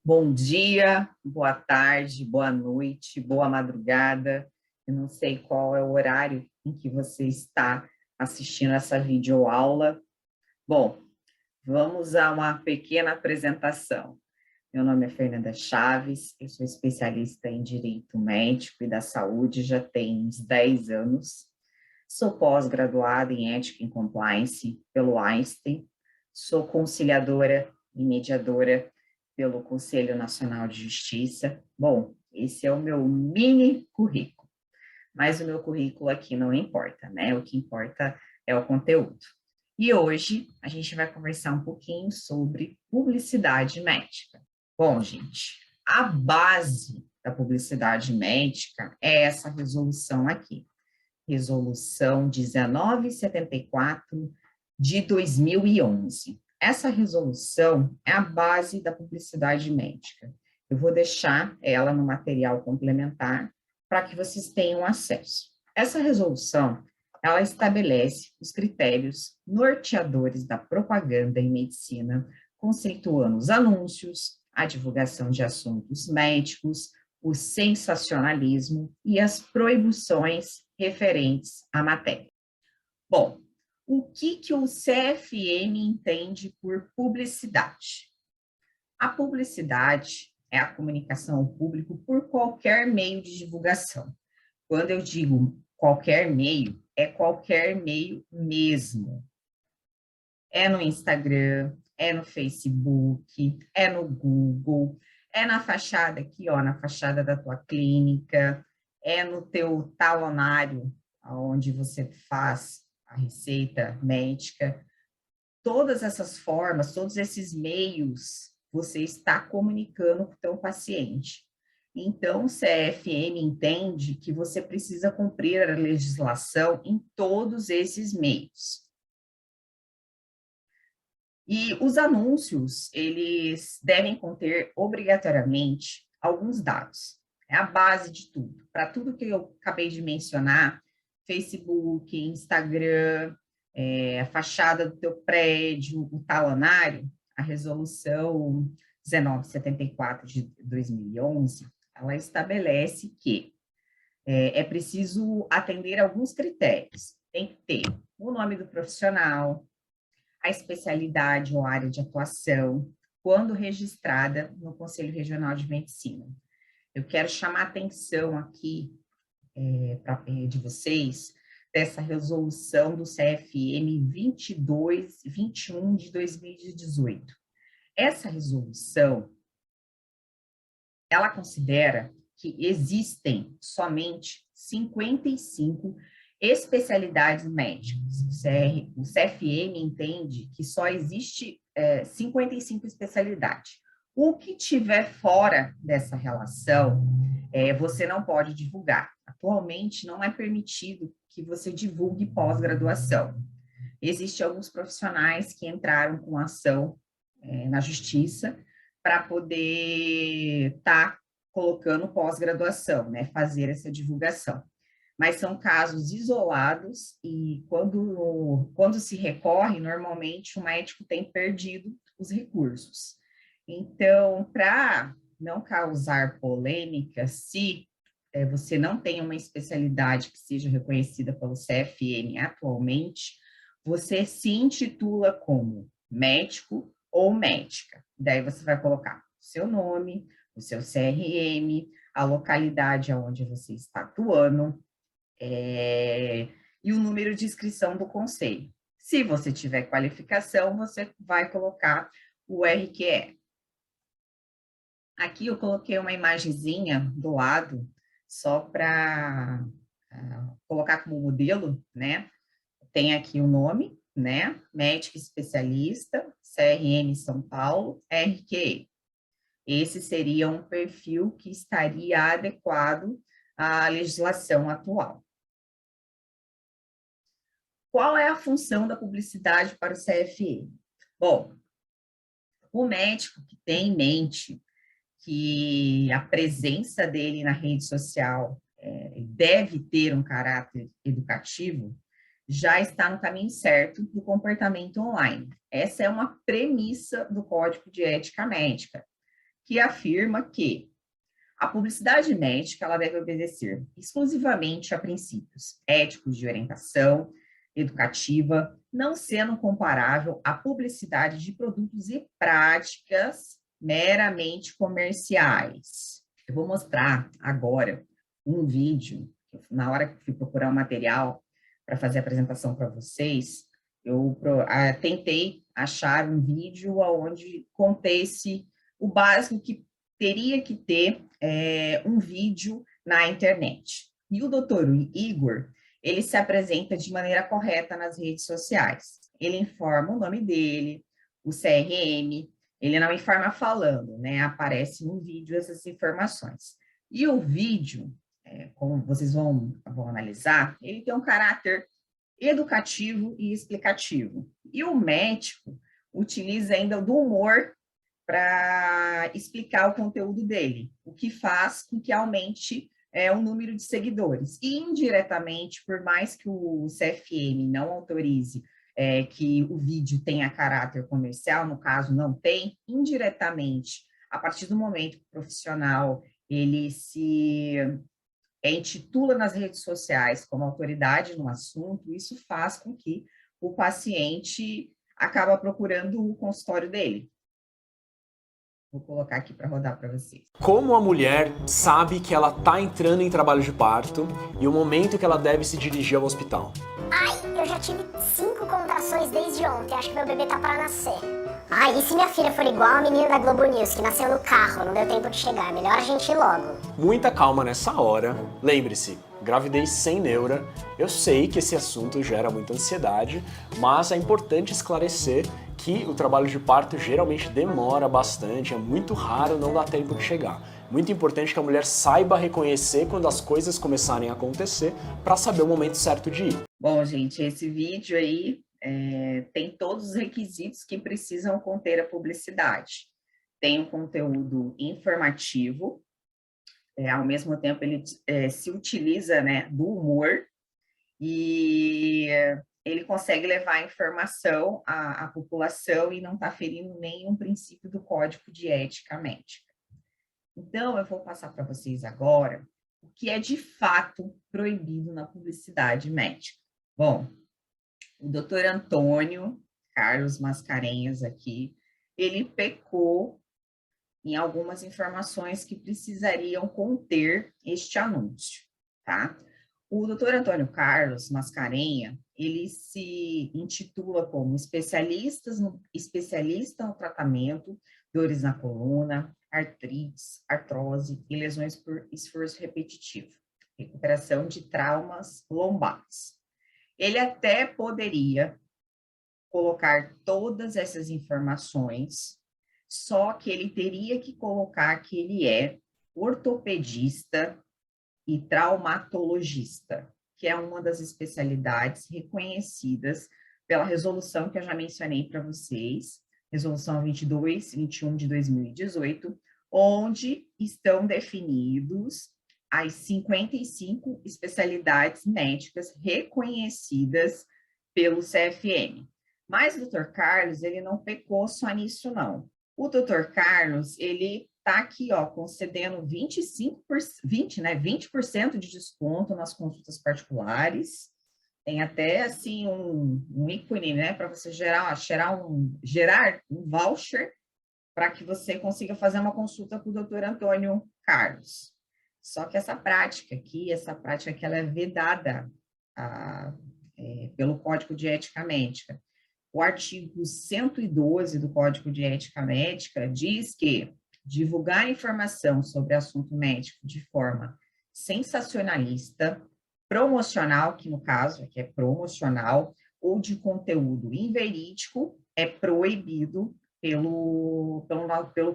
Bom dia, boa tarde, boa noite, boa madrugada. Eu não sei qual é o horário em que você está assistindo essa videoaula. Bom, vamos a uma pequena apresentação. Meu nome é Fernanda Chaves, eu sou especialista em Direito Médico e da Saúde, já tenho uns 10 anos. Sou pós-graduada em Ética e Compliance pelo Einstein, sou conciliadora e mediadora pelo Conselho Nacional de Justiça. Bom, esse é o meu mini currículo, mas o meu currículo aqui não importa, né? O que importa é o conteúdo. E hoje a gente vai conversar um pouquinho sobre publicidade médica. Bom, gente, a base da publicidade médica é essa resolução aqui. Resolução 1974 de 2011. Essa resolução é a base da publicidade médica. Eu vou deixar ela no material complementar para que vocês tenham acesso. Essa resolução, ela estabelece os critérios norteadores da propaganda em medicina, conceituando os anúncios, a divulgação de assuntos médicos, o sensacionalismo e as proibições referentes à matéria. Bom, o que o CFM entende por publicidade? A publicidade é a comunicação ao público por qualquer meio de divulgação. Quando eu digo qualquer meio, é qualquer meio mesmo. É no Instagram, é no Facebook, é no Google, é na fachada aqui, ó, na fachada da tua clínica, é no teu talonário, onde você faz a receita médica. Todas essas formas, todos esses meios, você está comunicando com o teu paciente. Então, o CFM entende que você precisa cumprir a legislação em todos esses meios. E os anúncios, eles devem conter obrigatoriamente alguns dados. É a base de tudo. Para tudo que eu acabei de mencionar, Facebook, Instagram, a fachada do teu prédio, o talonário, a resolução 1974 de 2011, ela estabelece que é preciso atender alguns critérios. Tem que ter o nome do profissional, a especialidade ou área de atuação, quando registrada no Conselho Regional de Medicina. Eu quero chamar a atenção aqui de vocês dessa resolução do CFM 2221 de 2018. Essa resolução, ela considera que existem somente 55 especialidades médicas. O CFM entende que só existe 55 especialidades. O que tiver fora dessa relação, você não pode divulgar. Atualmente, não é permitido que você divulgue pós-graduação. Existem alguns profissionais que entraram com ação na justiça para poder estar colocando pós-graduação, né, fazer essa divulgação. Mas são casos isolados e quando se recorre, normalmente o médico tem perdido os recursos. Então, para não causar polêmica, se você não tem uma especialidade que seja reconhecida pelo CFM atualmente, você se intitula como médico ou médica. Daí você vai colocar o seu nome, o seu CRM, a localidade onde você está atuando, e o número de inscrição do conselho. Se você tiver qualificação, você vai colocar o RQE. Aqui eu coloquei uma imagenzinha do lado, só para colocar como modelo, né? Tem aqui o nome, né? Médico especialista, CRM São Paulo, RQE. Esse seria um perfil que estaria adequado à legislação atual. Qual é a função da publicidade para o CFM? Bom, o médico que tem em mente que a presença dele na rede social deve ter um caráter educativo, já está no caminho certo do comportamento online. Essa é uma premissa do Código de Ética Médica, que afirma que a publicidade médica ela deve obedecer exclusivamente a princípios éticos de orientação educativa, não sendo comparável à publicidade de produtos e práticas meramente comerciais. Eu vou mostrar agora um vídeo, na hora que fui procurar o material para fazer a apresentação para vocês, eu tentei achar um vídeo onde contesse o básico que teria que ter um vídeo na internet. E o doutor Igor, ele se apresenta de maneira correta nas redes sociais. Ele informa o nome dele, o CRM, ele não informa falando, né? Aparece no vídeo essas informações. E o vídeo, como vocês vão analisar, ele tem um caráter educativo e explicativo. E o médico utiliza ainda do humor para explicar o conteúdo dele, o que faz com que aumente o número de seguidores. E, indiretamente, por mais que o CFM não autorize que o vídeo tenha caráter comercial, no caso não tem, indiretamente, a partir do momento que o profissional ele se intitula nas redes sociais como autoridade no assunto, isso faz com que o paciente acaba procurando o consultório dele. Vou colocar aqui para rodar para vocês. Como a mulher sabe que ela está entrando em trabalho de parto e o momento que ela deve se dirigir ao hospital? Ai, eu já tive 5 contrações desde ontem, acho que meu bebê tá para nascer. Ai, e se minha filha for igual a menina da Globo News, que nasceu no carro, não deu tempo de chegar, melhor a gente ir logo. Muita calma nessa hora. Lembre-se, gravidez sem neura. Eu sei que esse assunto gera muita ansiedade, mas é importante esclarecer que o trabalho de parto geralmente demora bastante, é muito raro não dar tempo de chegar. Muito importante que a mulher saiba reconhecer quando as coisas começarem a acontecer para saber o momento certo de ir. Bom, gente, esse vídeo aí tem todos os requisitos que precisam conter a publicidade. Tem um conteúdo informativo, ao mesmo tempo ele se utiliza, né, do humor e ele consegue levar a informação à população e não está ferindo nenhum princípio do Código de Ética Médica. Então, eu vou passar para vocês agora o que é de fato proibido na publicidade médica. Bom, o doutor Antônio Carlos Mascarenhas aqui, ele pecou em algumas informações que precisariam conter este anúncio, tá? O doutor Antônio Carlos Mascarenhas, ele se intitula como especialista no tratamento, dores na coluna, artrites, artrose e lesões por esforço repetitivo, recuperação de traumas lombares. Ele até poderia colocar todas essas informações, só que ele teria que colocar que ele é ortopedista e traumatologista, que é uma das especialidades reconhecidas pela resolução que eu já mencionei para vocês, resolução 2221 de 2018, onde estão definidos as 55 especialidades médicas reconhecidas pelo CFM. Mas o Dr. Carlos, ele não pecou só nisso, não. O Dr. Carlos, ele está aqui, ó, concedendo 20% de desconto nas consultas particulares. Tem até, assim, um ícone, né, para você gerar um voucher para que você consiga fazer uma consulta com o Dr. Antônio Carlos. Só que essa prática aqui ela é vedada pelo Código de Ética Médica. O artigo 112 do Código de Ética Médica diz que divulgar informação sobre assunto médico de forma sensacionalista, promocional, que no caso aqui é promocional, ou de conteúdo inverídico, é proibido pelo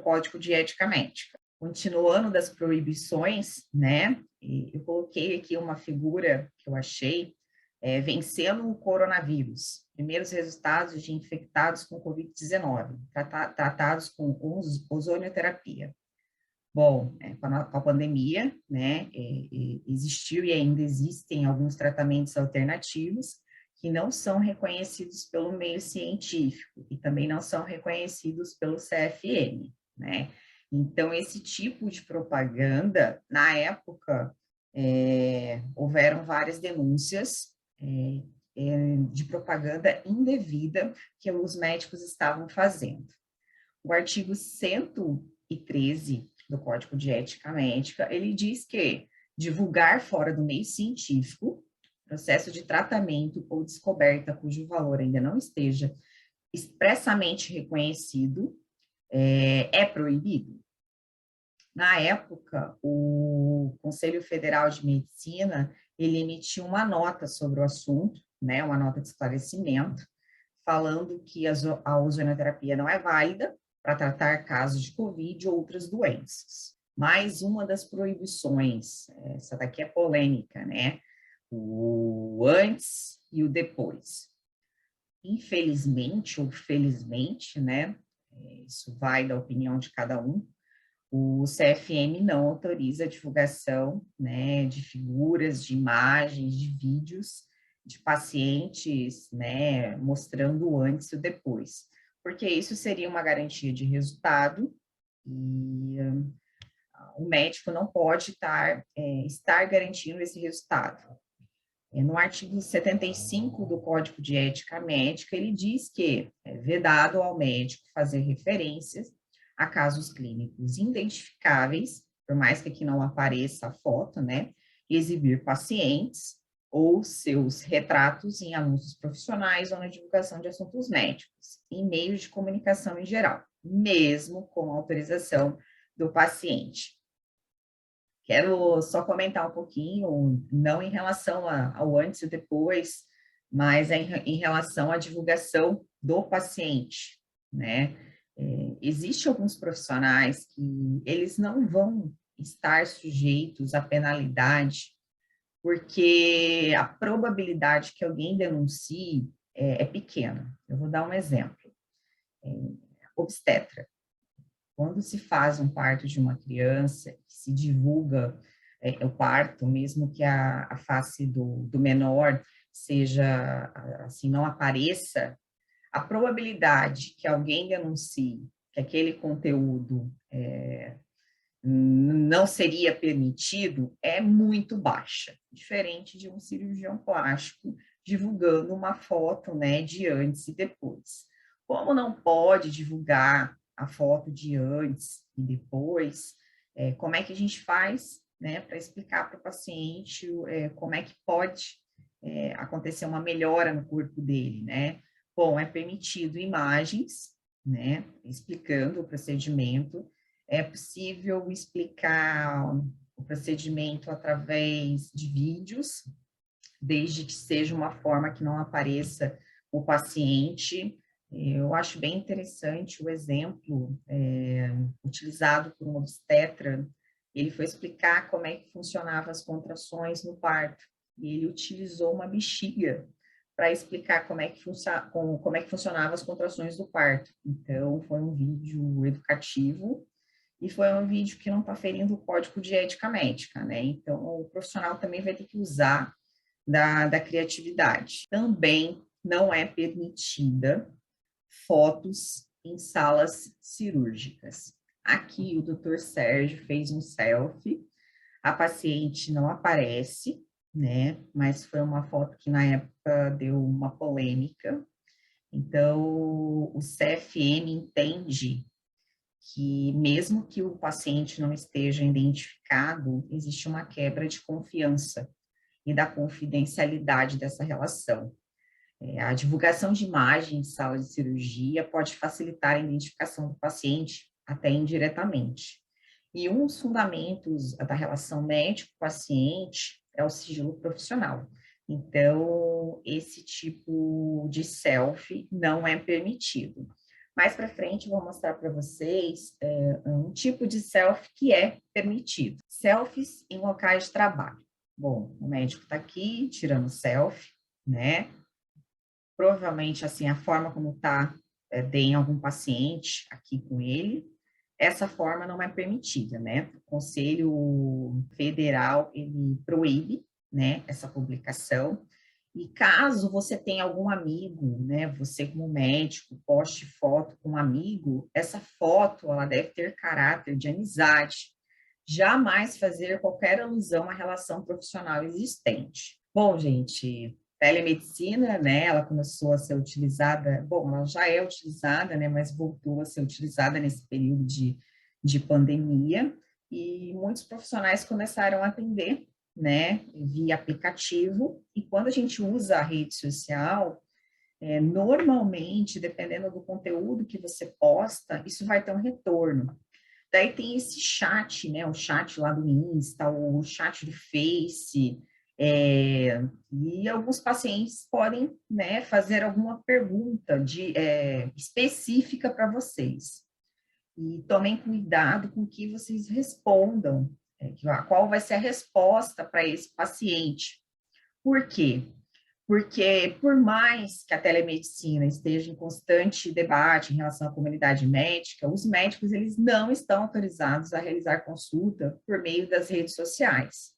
Código de Ética Médica. Continuando das proibições, né, eu coloquei aqui uma figura que eu achei, vencendo o coronavírus, primeiros resultados de infectados com Covid-19, tratados com ozonioterapia. Bom, com a pandemia, né, existiu e ainda existem alguns tratamentos alternativos que não são reconhecidos pelo meio científico e também não são reconhecidos pelo CFM, né? Então, esse tipo de propaganda, na época, houveram várias denúncias de propaganda indevida que os médicos estavam fazendo. O artigo 113 do Código de Ética Médica, ele diz que divulgar fora do meio científico processo de tratamento ou descoberta cujo valor ainda não esteja expressamente reconhecido é proibido. Na época, o Conselho Federal de Medicina, ele emitiu uma nota sobre o assunto, né, uma nota de esclarecimento, falando que a ozonoterapia não é válida para tratar casos de Covid ou outras doenças. Mais uma das proibições, essa daqui é polêmica, né? O antes e o depois. Infelizmente ou felizmente, né? Isso vai da opinião de cada um. O CFM não autoriza a divulgação, né, de figuras, de imagens, de vídeos de pacientes, né, mostrando o antes e o depois, porque isso seria uma garantia de resultado e o médico não pode estar garantindo esse resultado. No artigo 75 do Código de Ética Médica, ele diz que é vedado ao médico fazer referências a casos clínicos identificáveis, por mais que aqui não apareça a foto, né, exibir pacientes ou seus retratos em anúncios profissionais ou na divulgação de assuntos médicos, em meios de comunicação em geral, mesmo com autorização do paciente. Quero só comentar um pouquinho, não em relação ao antes e depois, mas em relação à divulgação do paciente, né? Existem alguns profissionais que eles não vão estar sujeitos à penalidade, porque a probabilidade que alguém denuncie é pequena. Eu vou dar um exemplo. Obstetra. Quando se faz um parto de uma criança, se divulga o parto, mesmo que a face do menor seja, assim, não apareça, a probabilidade que alguém denuncie que aquele conteúdo não seria permitido é muito baixa, diferente de um cirurgião plástico divulgando uma foto, né, de antes e depois. Como não pode divulgar a foto de antes e depois, como é que a gente faz, né, para explicar para o paciente como é que pode acontecer uma melhora no corpo dele, né? Bom, é permitido imagens, né, explicando o procedimento, é possível explicar o procedimento através de vídeos, desde que seja uma forma que não apareça o paciente. Eu acho bem interessante o exemplo utilizado por um obstetra. Ele foi explicar como é que funcionavam as contrações no parto, e ele utilizou uma bexiga para explicar como é que funcionavam as contrações do parto. Então, foi um vídeo educativo e foi um vídeo que não está ferindo o Código de Ética Médica, né? Então, o profissional também vai ter que usar da criatividade. Também não é permitida fotos em salas cirúrgicas. Aqui, o doutor Sérgio fez um selfie, a paciente não aparece, né? Mas foi uma foto que, na época, deu uma polêmica. Então, o CFM entende que, mesmo que o paciente não esteja identificado, existe uma quebra de confiança e da confidencialidade dessa relação. A divulgação de imagens de sala de cirurgia pode facilitar a identificação do paciente, até indiretamente. E um dos fundamentos da relação médico-paciente é o sigilo profissional. Então, esse tipo de selfie não é permitido. Mais para frente, vou mostrar para vocês um tipo de selfie que é permitido. Selfies em locais de trabalho. Bom, o médico está aqui tirando selfie, né? Provavelmente, assim, a forma como está, tem algum paciente aqui com ele, essa forma não é permitida, né? O Conselho Federal, ele proíbe, né, essa publicação, E caso você tenha algum amigo, né, você como médico, poste foto com um amigo, essa foto ela deve ter caráter de amizade, jamais fazer qualquer alusão à relação profissional existente. Bom, gente, telemedicina, né, ela começou a ser utilizada, bom, ela já é utilizada, né, mas voltou a ser utilizada nesse período de pandemia, e muitos profissionais começaram a atender, né, via aplicativo, e quando a gente usa a rede social, normalmente, dependendo do conteúdo que você posta, isso vai ter um retorno. Daí tem esse chat, né, o chat lá do Insta, o chat do Face, e alguns pacientes podem, né, fazer alguma pergunta específica para vocês. E tomem cuidado com o que vocês respondam, qual vai ser a resposta para esse paciente. Por quê? Porque, por mais que a telemedicina esteja em constante debate em relação à comunidade médica, os médicos eles não estão autorizados a realizar consulta por meio das redes sociais.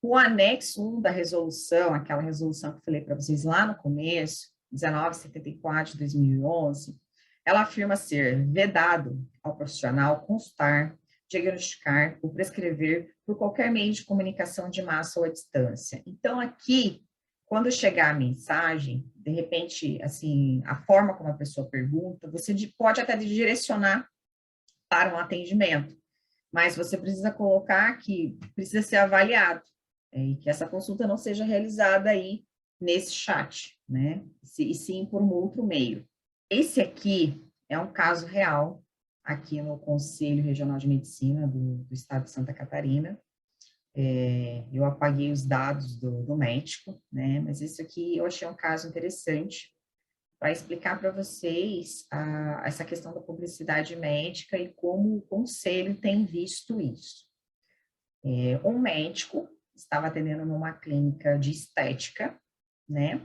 O anexo 1 da resolução, aquela resolução que eu falei para vocês lá no começo, 1974 de 2011, ela afirma ser vedado ao profissional consultar, diagnosticar ou prescrever por qualquer meio de comunicação de massa ou à distância. Então, aqui, quando chegar a mensagem, de repente, assim, a forma como a pessoa pergunta, você pode até direcionar para um atendimento, mas você precisa colocar que precisa ser avaliado, e que essa consulta não seja realizada aí nesse chat, né? E sim por um outro meio. Esse aqui é um caso real aqui no Conselho Regional de Medicina do Estado de Santa Catarina. Eu apaguei os dados do médico, né? Mas isso aqui eu achei um caso interessante para explicar para vocês essa questão da publicidade médica e como o Conselho tem visto isso. Um médico estava atendendo numa clínica de estética, né?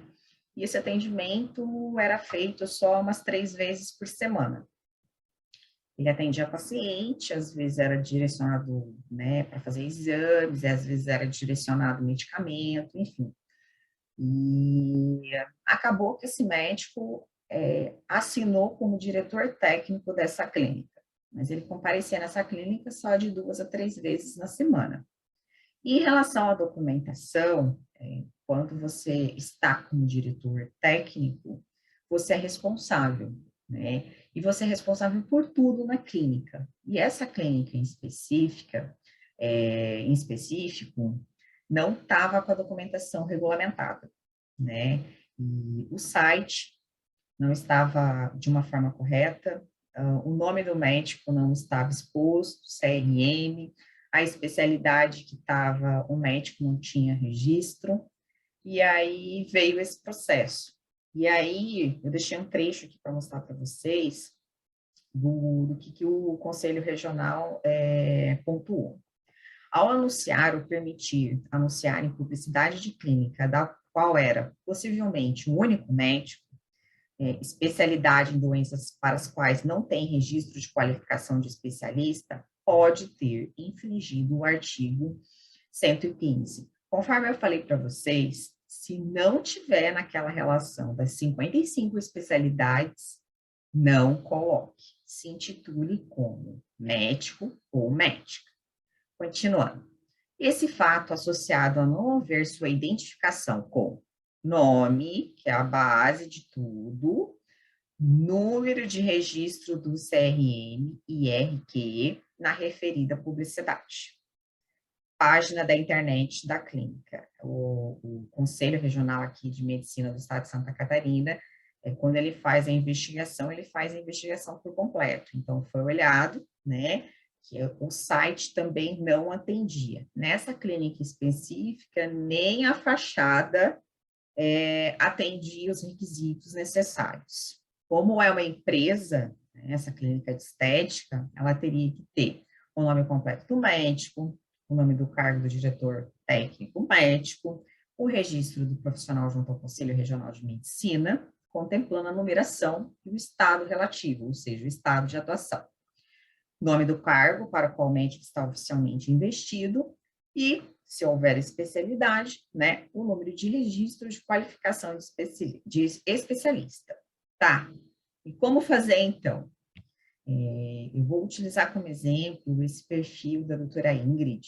E esse atendimento era feito só umas 3 vezes por semana. Ele atendia paciente, às vezes era direcionado, né, para fazer exames, às vezes era direcionado medicamento, enfim. E acabou que esse médico assinou como diretor técnico dessa clínica, mas ele comparecia nessa clínica só de 2 a 3 vezes na semana. E em relação à documentação, quando você está como diretor técnico, você é responsável, né? E você é responsável por tudo na clínica. E essa clínica em específico, não estava com a documentação regulamentada, né? E o site não estava de uma forma correta, o nome do médico não estava exposto, CRM, a especialidade que estava, o médico não tinha registro, e aí veio esse processo. E aí, eu deixei um trecho aqui para mostrar para vocês do que o Conselho Regional pontuou. Ao anunciar ou permitir anunciar em publicidade de clínica, da qual era possivelmente um único médico, especialidade em doenças para as quais não tem registro de qualificação de especialista, pode ter infringido o artigo 115. Conforme eu falei para vocês, se não tiver naquela relação das 55 especialidades, não coloque. Se intitule como médico ou médica. Continuando. Esse fato associado a não haver sua identificação com nome, que é a base de tudo, número de registro do CRM e RQ na referida publicidade. Página da internet da clínica. O Conselho Regional aqui de Medicina do Estado de Santa Catarina, quando ele faz a investigação por completo. Então, foi olhado, né, que o site também não atendia. Nessa clínica específica, nem a fachada atendia os requisitos necessários. Como é uma empresa, né, essa clínica de estética, ela teria que ter o nome completo do médico, o nome do cargo do diretor técnico médico, o registro do profissional junto ao Conselho Regional de Medicina, contemplando a numeração e o estado relativo, ou seja, o estado de atuação. Nome do cargo para o qual o médico está oficialmente investido e se houver especialidade, né, o número de registros de qualificação de especialista, tá? E como fazer, então? Eu vou utilizar como exemplo esse perfil da doutora Ingrid,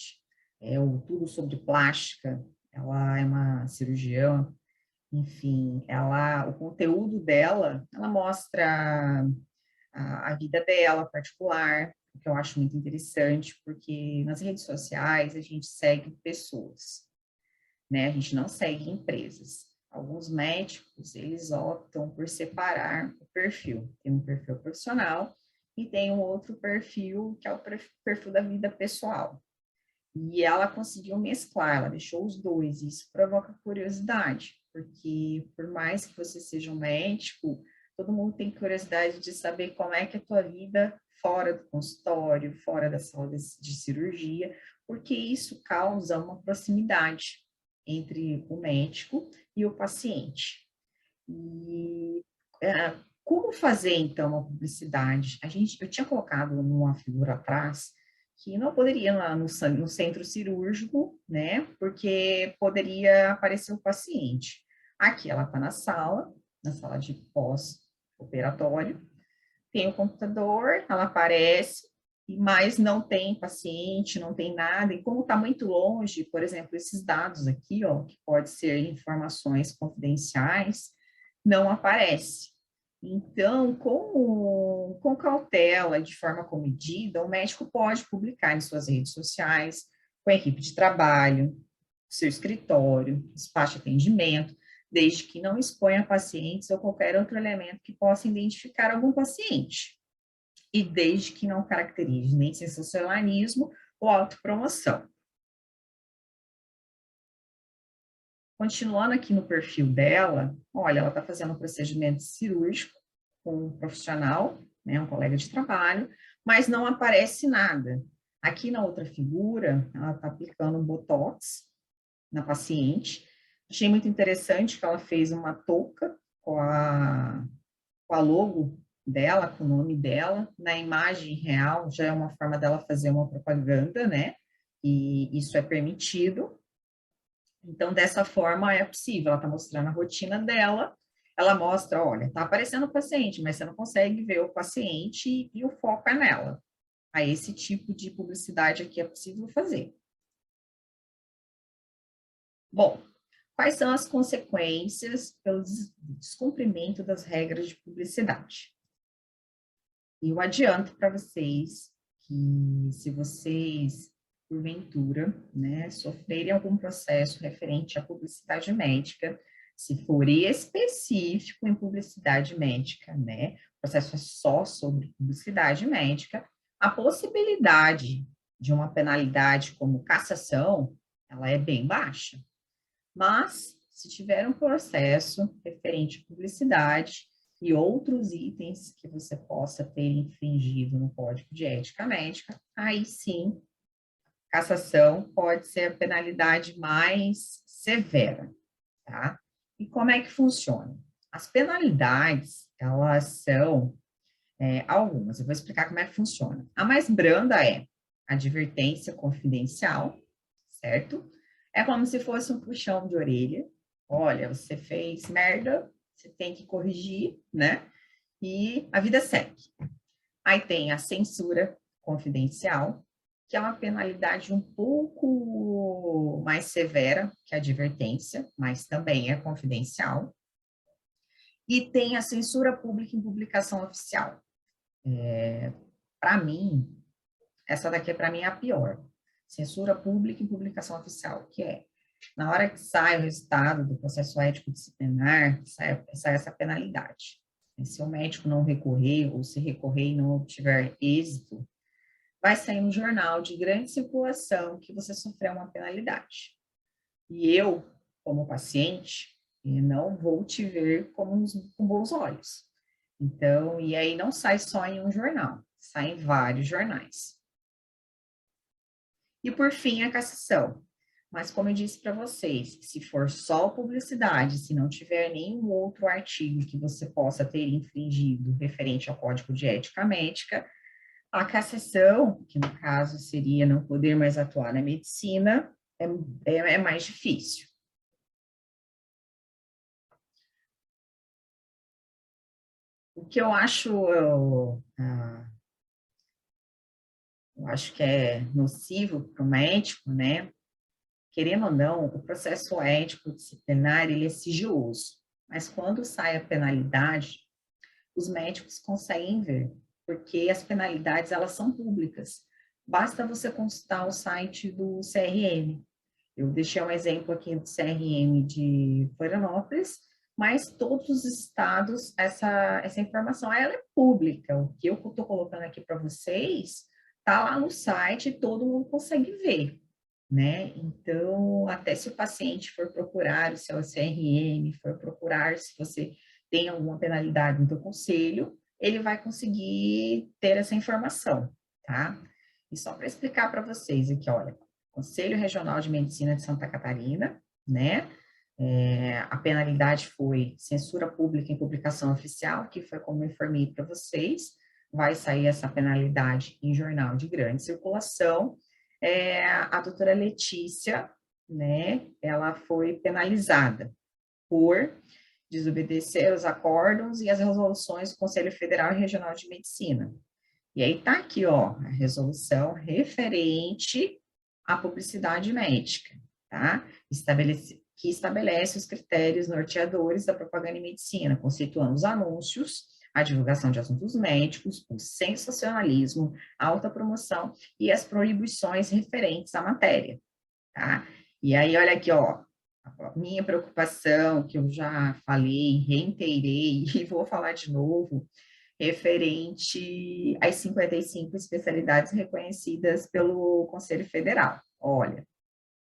o Tudo sobre Plástica. Ela é uma cirurgiã, enfim, o conteúdo dela, ela mostra a vida dela particular, o que eu acho muito interessante, porque nas redes sociais a gente segue pessoas, né? A gente não segue empresas. Alguns médicos, eles optam por separar o perfil. Tem um perfil profissional e tem um outro perfil, que é o perfil da vida pessoal. E ela conseguiu mesclar, ela deixou os dois, e isso provoca curiosidade, porque por mais que você seja um médico, todo mundo tem curiosidade de saber como é que é a tua vida fora do consultório, fora da sala de cirurgia, porque isso causa uma proximidade entre o médico e o paciente. E como fazer, então, uma publicidade? Eu tinha colocado numa figura atrás que não poderia ir lá no centro cirúrgico, né? Porque poderia aparecer o paciente. Aqui ela está na sala de pós-operatório, tem o computador, ela aparece, mas não tem paciente, não tem nada, e como está muito longe, por exemplo, esses dados aqui, ó, que pode ser informações confidenciais, não aparece. Então, com cautela, de forma comedida, o médico pode publicar em suas redes sociais, com a equipe de trabalho, seu escritório, despacho de atendimento, desde que não exponha pacientes ou qualquer outro elemento que possa identificar algum paciente. E desde que não caracterize nem sensacionalismo ou autopromoção. Continuando aqui no perfil dela, olha, ela está fazendo um procedimento cirúrgico com um profissional, né, um colega de trabalho, mas não aparece nada. Aqui na outra figura, ela está aplicando um botox na paciente. Achei muito interessante que ela fez uma touca com a logo dela, com o nome dela. Na imagem real, já é uma forma dela fazer uma propaganda, né? E isso é permitido. Então, dessa forma, é possível. Ela está mostrando a rotina dela. Ela mostra, olha, está aparecendo o paciente, mas você não consegue ver o paciente e o foco é nela. Aí, esse tipo de publicidade aqui é possível fazer. Bom, quais são as consequências pelo descumprimento das regras de publicidade? Eu adianto para vocês que se vocês, porventura, né, sofrerem algum processo referente à publicidade médica, se for específico em publicidade médica, né, o processo é só sobre publicidade médica, a possibilidade de uma penalidade como cassação, ela é bem baixa. Mas, se tiver um processo referente à publicidade e outros itens que você possa ter infringido no Código de Ética Médica, aí sim, cassação pode ser a penalidade mais severa, tá? E como é que funciona? As penalidades, elas são algumas, eu vou explicar como é que funciona. A mais branda é advertência confidencial, certo? É como se fosse um puxão de orelha. Olha, você fez merda, você tem que corrigir, né? E a vida segue. Aí tem a censura confidencial, que é uma penalidade um pouco mais severa que a advertência, mas também é confidencial. E tem a censura pública em publicação oficial. Para mim, essa daqui para mim é a pior. Censura pública em publicação oficial, que é, na hora que sai o resultado do processo ético disciplinar, sai essa penalidade. E se o médico não recorrer, ou se recorrer e não obtiver êxito, vai sair um jornal de grande circulação que você sofreu uma penalidade. E eu, como paciente, não vou te ver com bons olhos. Então, e aí não sai só em um jornal, sai em vários jornais. E, por fim, a cassação. Mas, como eu disse para vocês, se for só publicidade, se não tiver nenhum outro artigo que você possa ter infringido referente ao Código de Ética Médica, a cassação, que no caso seria não poder mais atuar na medicina, é mais difícil. O que eu acho que é nocivo para o médico, né? Querendo ou não, o processo ético disciplinar, ele é sigiloso, mas quando sai a penalidade, os médicos conseguem ver, porque as penalidades, elas são públicas. Basta você consultar o site do CRM. Eu deixei um exemplo aqui do CRM de Florianópolis, mas todos os estados, essa informação, ela é pública. O que eu estou colocando aqui para vocês, está lá no site, todo mundo consegue ver, né? Então, até se o paciente for procurar o seu CRM, for procurar se você tem alguma penalidade no seu conselho, ele vai conseguir ter essa informação, tá? E só para explicar para vocês aqui, olha, Conselho Regional de Medicina de Santa Catarina, né? A penalidade foi censura pública em publicação oficial, que foi como eu informei para vocês, vai sair essa penalidade em jornal de grande circulação. A doutora Letícia, né, ela foi penalizada por desobedecer os acórdãos e as resoluções do Conselho Federal e Regional de Medicina. E aí tá aqui, ó, a resolução referente à publicidade médica, tá? Que estabelece os critérios norteadores da propaganda em medicina, conceituando os anúncios, a divulgação de assuntos médicos, o sensacionalismo, a autopromoção e as proibições referentes à matéria, tá? E aí, olha aqui, ó, a minha preocupação, que eu já falei, reiterei e vou falar de novo, referente às 55 especialidades reconhecidas pelo Conselho Federal. Olha,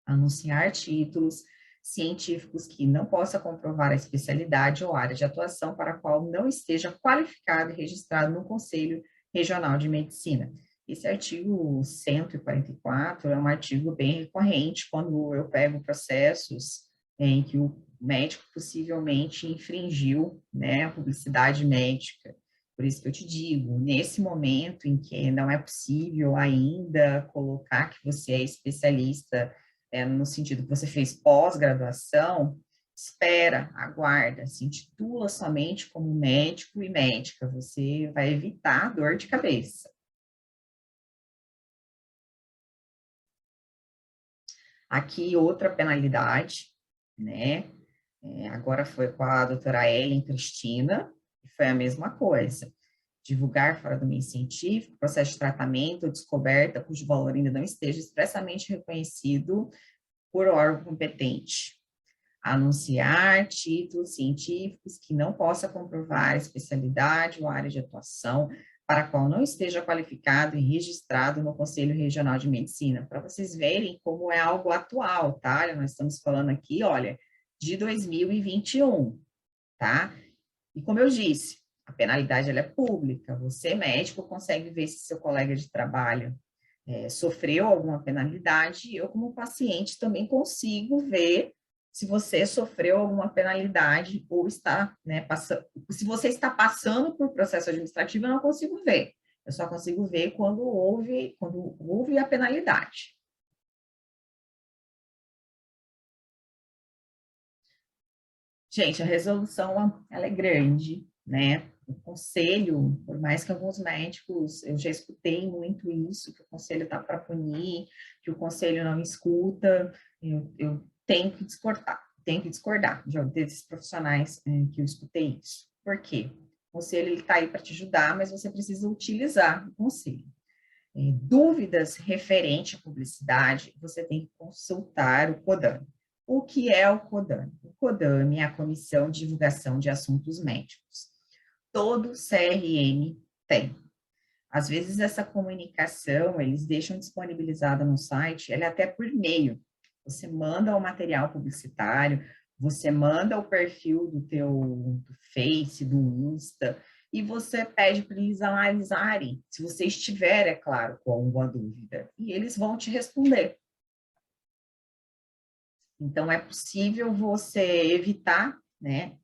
anunciar títulos científicos que não possa comprovar a especialidade ou área de atuação para a qual não esteja qualificado e registrado no Conselho Regional de Medicina. Esse artigo 144 é um artigo bem recorrente quando eu pego processos em que o médico possivelmente infringiu, né, a publicidade médica. Por isso que eu te digo, nesse momento em que não é possível ainda colocar que você é especialista, no sentido que você fez pós-graduação, espera, aguarda, se intitula somente como médico e médica, você vai evitar dor de cabeça. Aqui outra penalidade, né? Agora foi com a doutora Ellen Cristina, foi a mesma coisa. Divulgar fora do meio científico, processo de tratamento ou descoberta cujo valor ainda não esteja expressamente reconhecido por órgão competente. Anunciar títulos científicos que não possa comprovar a especialidade ou área de atuação para a qual não esteja qualificado e registrado no Conselho Regional de Medicina, para vocês verem como é algo atual, tá? Nós estamos falando aqui, olha, de 2021, tá? E como eu disse, a penalidade ela é pública, você, médico, consegue ver se seu colega de trabalho sofreu alguma penalidade, eu, como paciente, também consigo ver se você sofreu alguma penalidade ou está, né, passando, se você está passando por processo administrativo, eu não consigo ver. Eu só consigo ver quando houve a penalidade. Gente, a resolução, ela é grande, né? O conselho, por mais que alguns médicos, eu já escutei muito isso, que o conselho está para punir, que o conselho não escuta, eu tenho que discordar desses profissionais que eu escutei isso. Por quê? O conselho está aí para te ajudar, mas você precisa utilizar o conselho. Dúvidas referente à publicidade, você tem que consultar o CODAME. O que é o CODAME? O CODAME é a Comissão de Divulgação de Assuntos Médicos. Todo CRM tem. Às vezes, essa comunicação, eles deixam disponibilizada no site, ela é até por e-mail. Você manda o material publicitário, você manda o perfil do teu Face, do Insta, e você pede para eles analisarem, se você estiver, é claro, com alguma dúvida, e eles vão te responder. Então, é possível você evitar, né,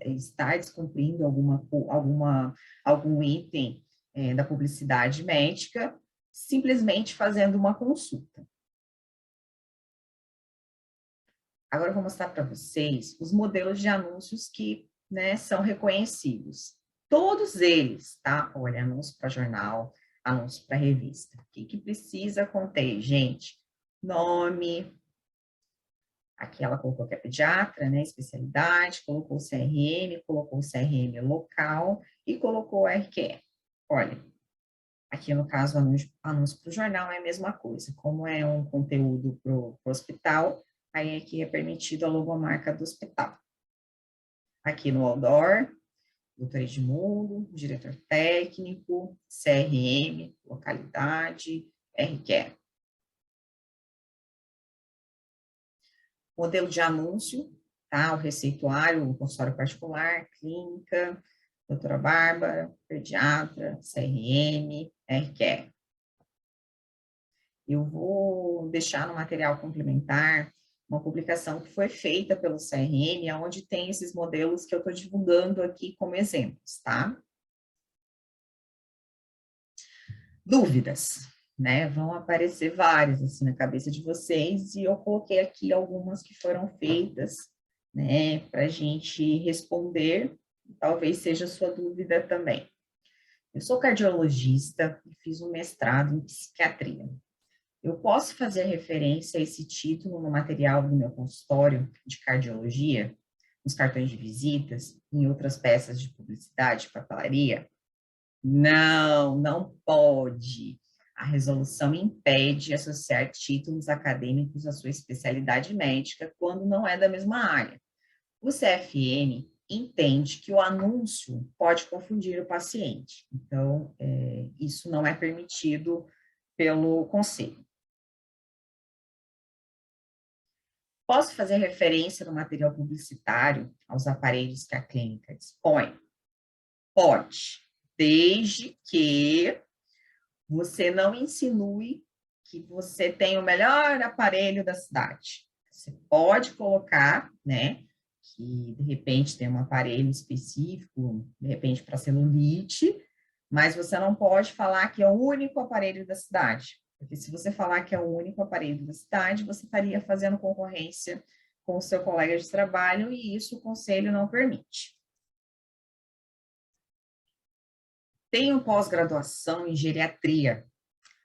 estar descumprindo algum item da publicidade médica, simplesmente fazendo uma consulta. Agora eu vou mostrar para vocês os modelos de anúncios que, né, são reconhecidos. Todos eles, tá? Olha, anúncio para jornal, anúncio para revista. O que precisa conter, gente? Nome, aqui ela colocou que é pediatra, né, especialidade, colocou o CRM local e colocou o RQE. Olha, aqui no caso, anúncio para o jornal é a mesma coisa. Como é um conteúdo para o hospital, aí aqui é permitido a logomarca do hospital. Aqui no outdoor, doutor Edmundo, diretor técnico, CRM, localidade, RQE. Modelo de anúncio, tá? O receituário, o consultório particular, clínica, doutora Bárbara, pediatra, CRM, RQE. Eu vou deixar no material complementar uma publicação que foi feita pelo CRM, onde tem esses modelos que eu estou divulgando aqui como exemplos, tá? Dúvidas, né? Vão aparecer várias, assim, na cabeça de vocês, e eu coloquei aqui algumas que foram feitas, né, para a gente responder, talvez seja a sua dúvida também. Eu sou cardiologista e fiz um mestrado em psiquiatria. Eu posso fazer referência a esse título no material do meu consultório de cardiologia, nos cartões de visitas, em outras peças de publicidade, papelaria? Não, não pode. A resolução impede associar títulos acadêmicos à sua especialidade médica quando não é da mesma área. O CFM entende que o anúncio pode confundir o paciente. Então, isso não é permitido pelo conselho. Posso fazer referência no material publicitário aos aparelhos que a clínica dispõe? Pode, desde que você não insinue que você tem o melhor aparelho da cidade. Você pode colocar, né, que de repente tem um aparelho específico, de repente para celulite, mas você não pode falar que é o único aparelho da cidade. Porque se você falar que é o único aparelho da cidade, você estaria fazendo concorrência com o seu colega de trabalho e isso o conselho não permite. Tenho pós-graduação em geriatria,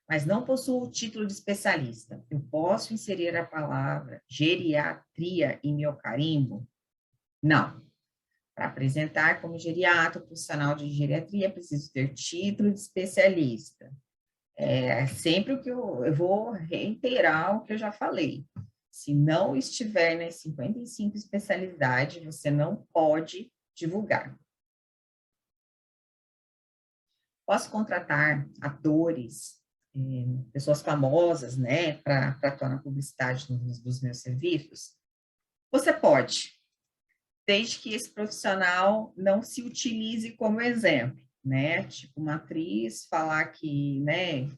mas não possuo o título de especialista. Eu posso inserir a palavra geriatria em meu carimbo? Não. Para apresentar como geriatra profissional de geriatria, preciso ter título de especialista. Sempre o que eu vou reiterar o que eu já falei. Se não estiver nas 55 especialidades, você não pode divulgar. Posso contratar atores, pessoas famosas, né, para atuar na publicidade dos meus serviços? Você pode, desde que esse profissional não se utilize como exemplo, né? Tipo, uma atriz falar que, né,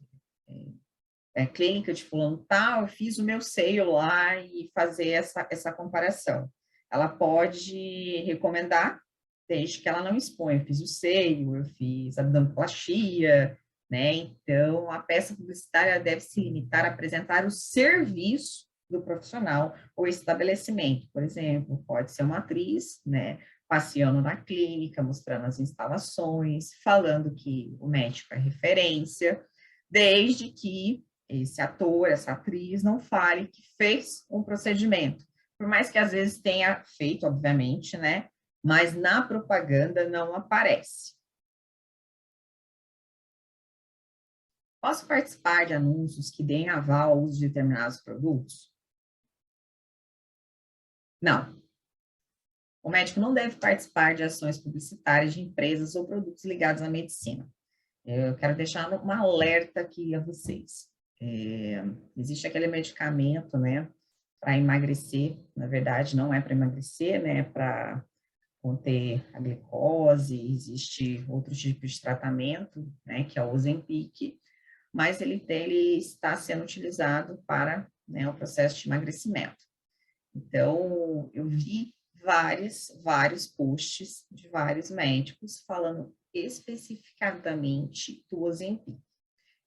clínica de fulano tal, eu fiz o meu seio lá e fazer essa comparação. Ela pode recomendar, desde que ela não exponha, eu fiz o seio, eu fiz abdominoplastia, né? Então, a peça publicitária deve se limitar a apresentar o serviço do profissional ou estabelecimento. Por exemplo, pode ser uma atriz, né, passeando na clínica, mostrando as instalações, falando que o médico é referência, desde que esse ator, essa atriz, não fale que fez um procedimento. Por mais que às vezes tenha feito, obviamente, né, mas na propaganda não aparece. Posso participar de anúncios que deem aval ao uso de determinados produtos? Não. O médico não deve participar de ações publicitárias de empresas ou produtos ligados à medicina. Eu quero deixar um alerta aqui a vocês. Existe aquele medicamento, né, para emagrecer, na verdade não é para emagrecer, né, para conter a glicose, existe outro tipo de tratamento, né, que é o Ozempic, mas ele está sendo utilizado para, né, o processo de emagrecimento. Então, eu vi vários posts de vários médicos falando especificadamente do Ozempic.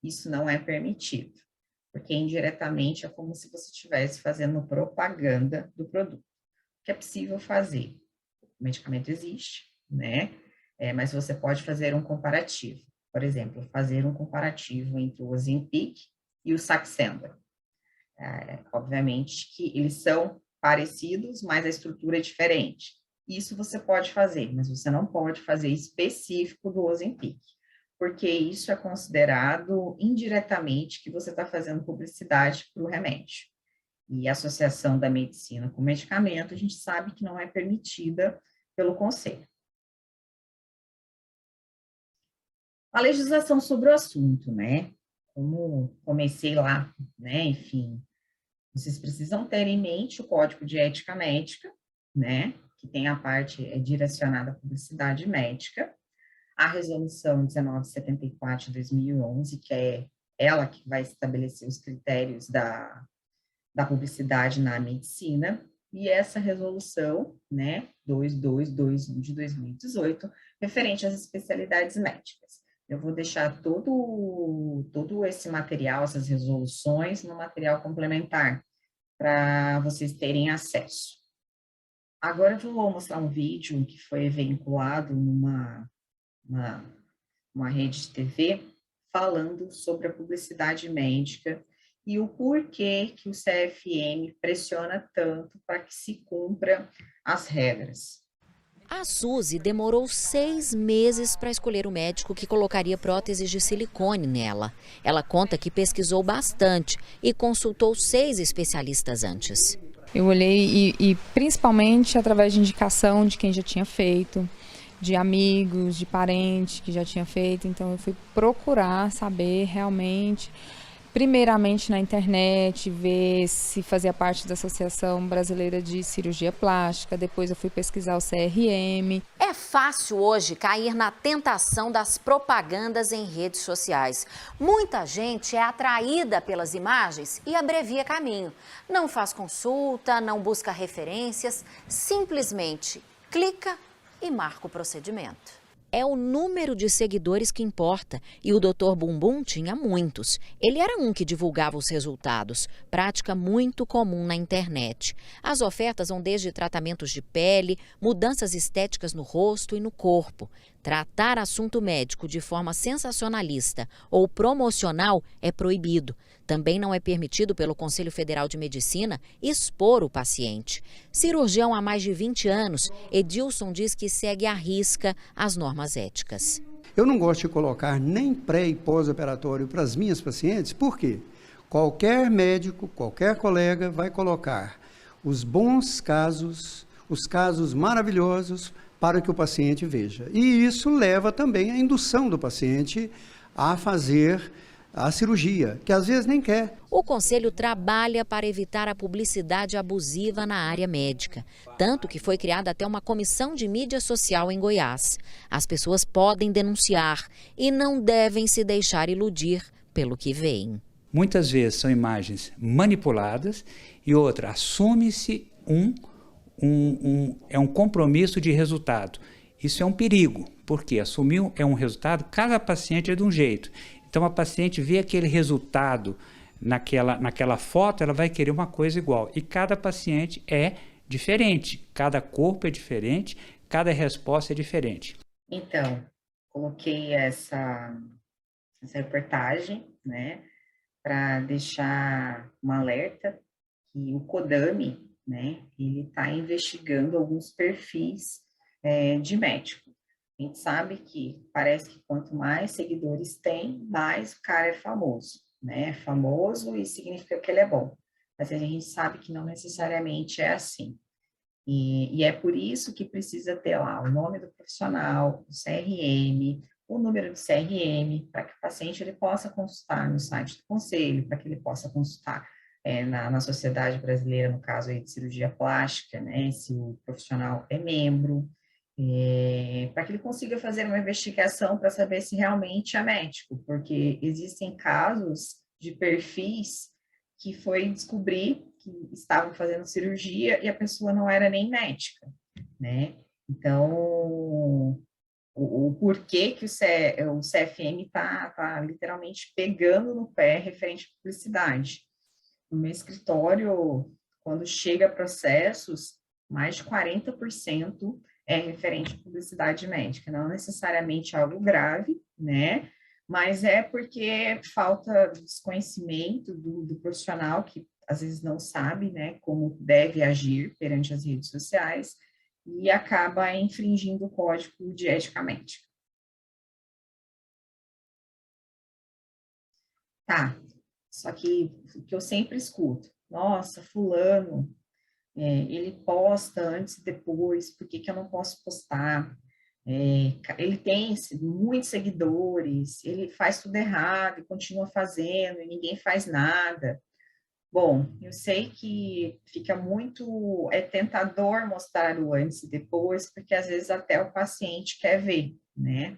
Isso não é permitido. porque indiretamente é como se você estivesse fazendo propaganda do produto. O que é possível fazer? O medicamento existe, né? Mas você pode fazer um comparativo. Por exemplo, fazer um comparativo entre o Ozempic e o Saxenda. Obviamente que eles são parecidos, mas a estrutura é diferente. Isso você pode fazer, mas você não pode fazer específico do Ozempic, porque isso é considerado indiretamente que você está fazendo publicidade para o remédio. E a associação da medicina com medicamento, a gente sabe que não é permitida pelo Conselho. A legislação sobre o assunto, né? Como comecei lá, né? Enfim, vocês precisam ter em mente o Código de Ética Médica, né? Que tem a parte direcionada à publicidade médica, a Resolução 1974 de 2011, que é ela que vai estabelecer os critérios da publicidade na medicina, e essa resolução, né, 2221 de 2018, referente às especialidades médicas. Eu vou deixar todo esse material, essas resoluções, no material complementar, para vocês terem acesso. Agora eu vou mostrar um vídeo que foi vinculado numa rede de TV, falando sobre a publicidade médica e o porquê que o CFM pressiona tanto para que se cumpra as regras. A Suzy demorou 6 meses para escolher o médico que colocaria próteses de silicone nela. Ela conta que pesquisou bastante e consultou 6 especialistas antes. Eu olhei e principalmente através de indicação de quem já tinha feito, de amigos, de parentes que já tinha feito. Então eu fui procurar saber realmente, primeiramente na internet, ver se fazia parte da Associação Brasileira de Cirurgia Plástica, depois eu fui pesquisar o CRM. É fácil hoje cair na tentação das propagandas em redes sociais. Muita gente é atraída pelas imagens e abrevia caminho. Não faz consulta, não busca referências, simplesmente clica e marca o procedimento. É o número de seguidores que importa e o Dr. Bumbum tinha muitos. Ele era um que divulgava os resultados, prática muito comum na internet. As ofertas vão desde tratamentos de pele, mudanças estéticas no rosto e no corpo. Tratar assunto médico de forma sensacionalista ou promocional é proibido. Também não é permitido pelo Conselho Federal de Medicina expor o paciente. Cirurgião há mais de 20 anos, Edilson diz que segue à risca as normas éticas. Eu não gosto de colocar nem pré e pós-operatório para as minhas pacientes, por quê? Qualquer médico, qualquer colega vai colocar os bons casos, os casos maravilhosos para que o paciente veja. E isso leva também à indução do paciente a fazer a cirurgia, que às vezes nem quer. O Conselho trabalha para evitar a publicidade abusiva na área médica, tanto que foi criada até uma comissão de mídia social em Goiás. As pessoas podem denunciar e não devem se deixar iludir pelo que veem. Muitas vezes são imagens manipuladas e outra, assume-se um compromisso de resultado. Isso é um perigo, porque assumir um resultado, cada paciente é de um jeito. Então, a paciente vê aquele resultado naquela foto, ela vai querer uma coisa igual. E cada paciente é diferente, cada corpo é diferente, cada resposta é diferente. Então, coloquei essa reportagem, né, para deixar um alerta que o CODAME, né, ele está investigando alguns perfis de médico. A gente sabe que parece que quanto mais seguidores tem, mais o cara é famoso, né? Famoso e significa que ele é bom. Mas a gente sabe que não necessariamente é assim. E é por isso que precisa ter lá o nome do profissional, o CRM, o número do CRM, para que o paciente ele possa consultar no site do conselho, para que ele possa consultar na Sociedade Brasileira, no caso aí de cirurgia plástica, né? Se o profissional é membro. Para que ele consiga fazer uma investigação para saber se realmente é médico, porque existem casos de perfis que foi descobrir que estavam fazendo cirurgia e a pessoa não era nem médica, né? Então, o porquê que o CFM está literalmente pegando no pé referente à publicidade. No meu escritório, quando chega a processos, mais de 40% é referente à publicidade médica, não necessariamente algo grave, né? Mas é porque falta desconhecimento do profissional que às vezes não sabe, né, como deve agir perante as redes sociais e acaba infringindo o código de ética médica. Tá, só que o que eu sempre escuto, nossa, fulano, ele posta antes e depois, por que que eu não posso postar? Ele tem muitos seguidores, ele faz tudo errado e continua fazendo e ninguém faz nada. Bom, eu sei que fica muito tentador mostrar o antes e depois, porque às vezes até o paciente quer ver, né?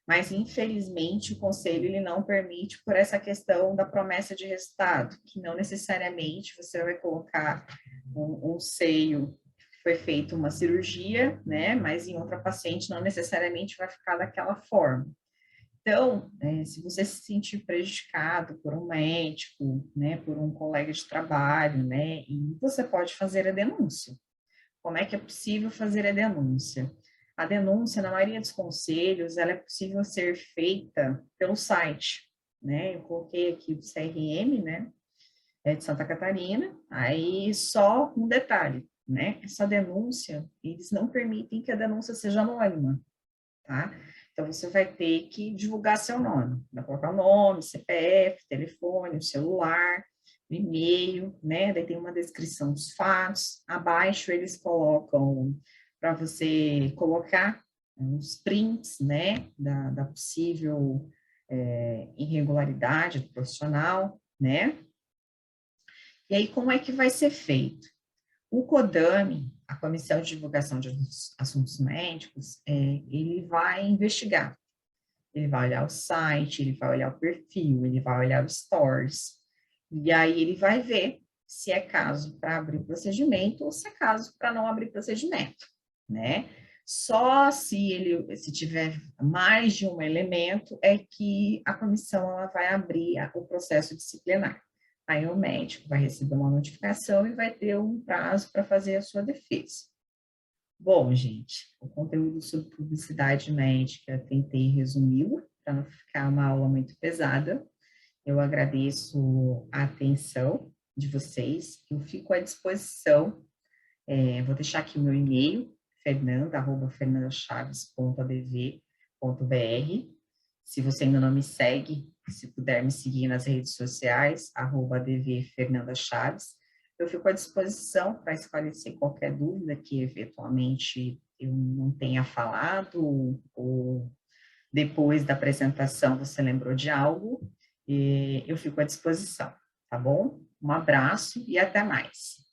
Mas infelizmente o conselho ele não permite por essa questão da promessa de resultado, que não necessariamente você vai colocar um seio que foi feita uma cirurgia, né? Mas em outra paciente não necessariamente vai ficar daquela forma. Então, se você se sentir prejudicado por um médico, né, por um colega de trabalho, né, e você pode fazer a denúncia. Como é que é possível fazer a denúncia? A denúncia, na maioria dos conselhos, ela é possível ser feita pelo site, né? Eu coloquei aqui o CRM, né, de Santa Catarina, aí só um detalhe, né? Essa denúncia, eles não permitem que a denúncia seja anônima, tá? Então, você vai ter que divulgar seu nome, vai colocar o nome, CPF, telefone, o celular, o e-mail, né? Daí tem uma descrição dos fatos. Abaixo, eles colocam para você colocar os prints, né? Da possível irregularidade do profissional, né? E aí, como é que vai ser feito? O CODAME, a Comissão de Divulgação de Assuntos Médicos, ele vai investigar. Ele vai olhar o site, ele vai olhar o perfil, ele vai olhar os stories. E aí ele vai ver se é caso para abrir procedimento ou se é caso para não abrir procedimento, né? Só se tiver mais de um elemento é que a comissão ela vai abrir o processo disciplinar. Aí o médico vai receber uma notificação e vai ter um prazo para fazer a sua defesa. Bom, gente, o conteúdo sobre publicidade médica tentei resumi-lo para não ficar uma aula muito pesada. Eu agradeço a atenção de vocês. Eu fico à disposição. Vou deixar aqui o meu e-mail, fernanda@fernandachaves.adv.br. Se você ainda não me segue, se puder me seguir nas redes sociais, @advfernandachaves. Eu fico à disposição para esclarecer qualquer dúvida que eventualmente eu não tenha falado ou depois da apresentação você lembrou de algo, eu fico à disposição, tá bom? Um abraço e até mais.